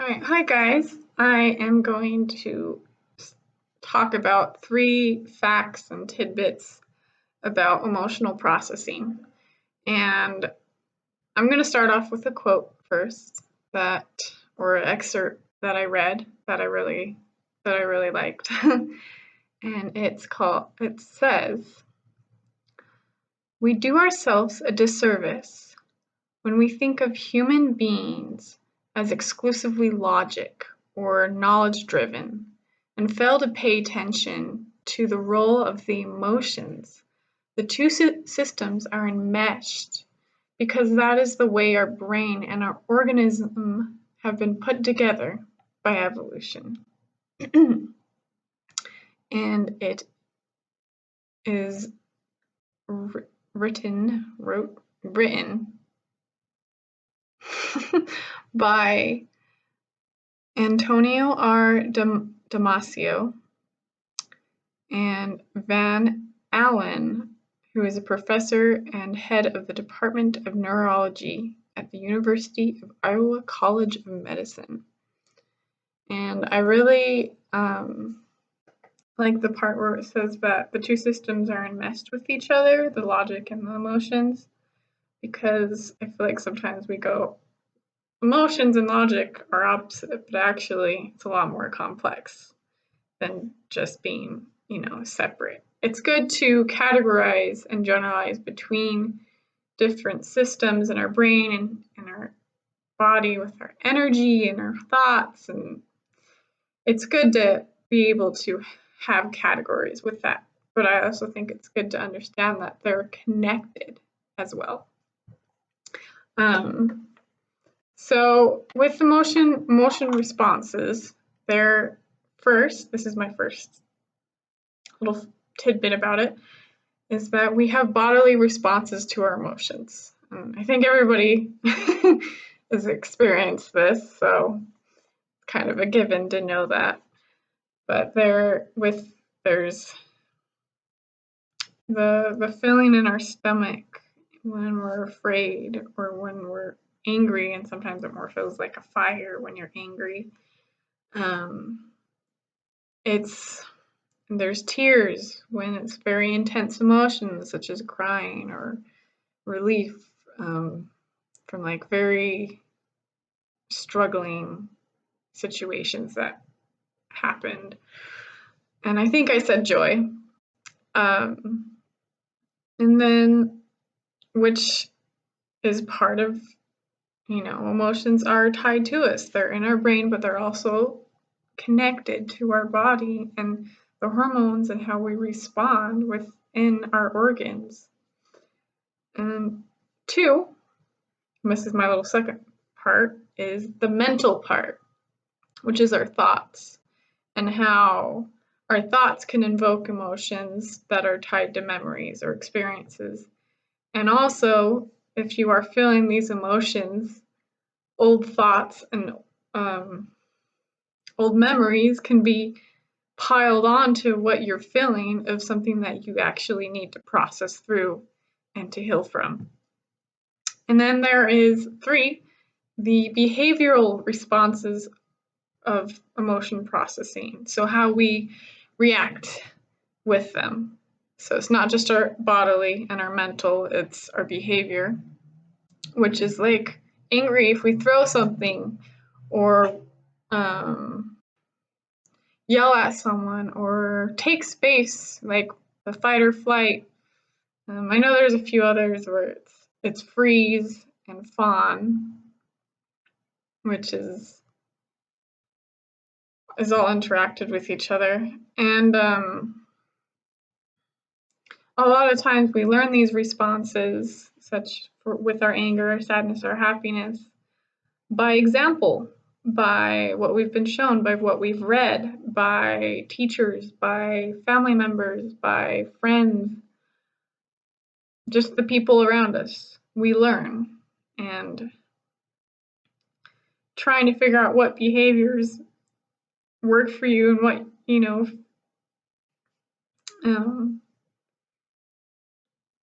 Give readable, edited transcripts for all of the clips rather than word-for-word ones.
All right, hi guys. I am going to talk about 3 facts and tidbits about emotional processing. And I'm going to start off with a quote first or an excerpt that I read that I really liked. And it says, "We do ourselves a disservice when we think of human beings as exclusively logic or knowledge-driven and fail to pay attention to the role of the emotions. The two systems are enmeshed because that is the way our brain and our organism have been put together by evolution." And it is written by Antonio R. Damasio and Van Allen, who is a professor and head of the Department of Neurology at the University of Iowa College of Medicine. And I really like the part where it says that the two systems are enmeshed with each other, the logic and the emotions, because I feel like sometimes we go, emotions and logic are opposite, but actually it's a lot more complex than just being, separate. It's good to categorize and generalize between different systems in our brain and our body with our energy and our thoughts, and it's good to be able to have categories with that. But I also think it's good to understand that they're connected as well. So with emotion responses, this is my first little tidbit about it, is that we have bodily responses to our emotions. I think everybody has experienced this, so it's kind of a given to know that. But there's the feeling in our stomach when we're afraid or when we're angry, and sometimes it more feels like a fire when you're angry. There's tears when it's very intense emotions, such as crying or relief from like very struggling situations that happened. And I think I said joy. And then, which is part of, emotions are tied to us. They're in our brain, but they're also connected to our body and the hormones and how we respond within our organs. And 2, and this is my little second part, is the mental part, which is our thoughts, and how our thoughts can invoke emotions that are tied to memories or experiences. And also, if you are feeling these emotions, old thoughts and old memories can be piled onto what you're feeling of something that you actually need to process through and to heal from. And then there is 3, the behavioral responses of emotion processing. So how we react with them. So it's not just our bodily and our mental, it's our behavior, which is like angry if we throw something or yell at someone or take space, like the fight or flight. I know there's a few others where it's freeze and fawn, which is all interacted with each other. And a lot of times we learn these responses, with our anger, our sadness, our happiness, by example, by what we've been shown, by what we've read, by teachers, by family members, by friends, just the people around us. We learn, and trying to figure out what behaviors work for you and what,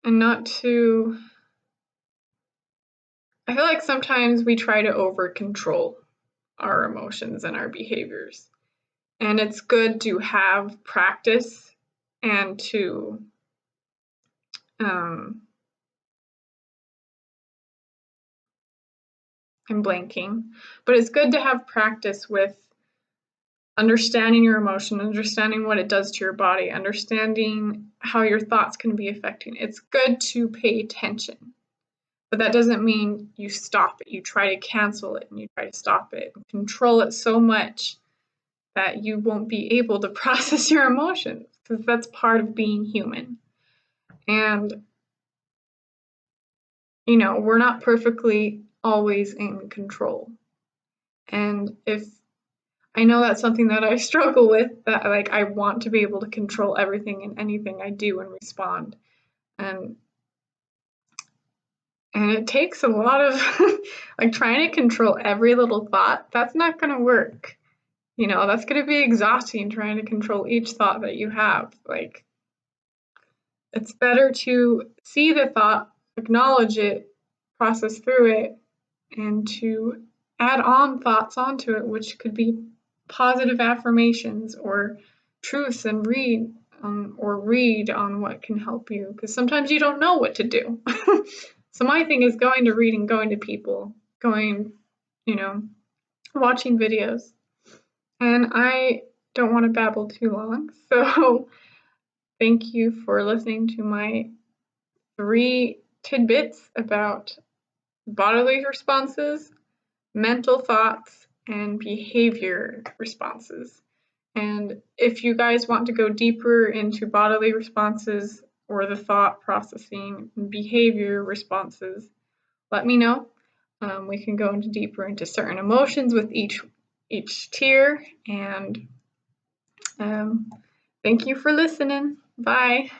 and not to, I feel like sometimes we try to over control our emotions and our behaviors. And it's good to have practice and to I'm blanking, but it's good to have practice with understanding your emotion, understanding what it does to your body, understanding how your thoughts can be affecting. It's good to pay attention, but that doesn't mean you stop it. You try to cancel it and you try to stop it and control it so much that you won't be able to process your emotions, because that's part of being human. And, we're not perfectly always in control. And if I know that's something that I struggle with, that like I want to be able to control everything and anything I do and respond. And and it takes a lot of like trying to control every little thought. That's not going to work. That's going to be exhausting trying to control each thought that you have. Like, it's better to see the thought, acknowledge it, process through it, and to add on thoughts onto it, which could be positive affirmations or truths, and read on what can help you, because sometimes you don't know what to do. So my thing is going to reading, going to people, going, watching videos. And I don't want to babble too long, so thank you for listening to my 3 tidbits about bodily responses, mental thoughts, and behavior responses. And if you guys want to go deeper into bodily responses or the thought processing and behavior responses, let me know. We can go deeper into certain emotions with each tier. And thank you for listening. Bye.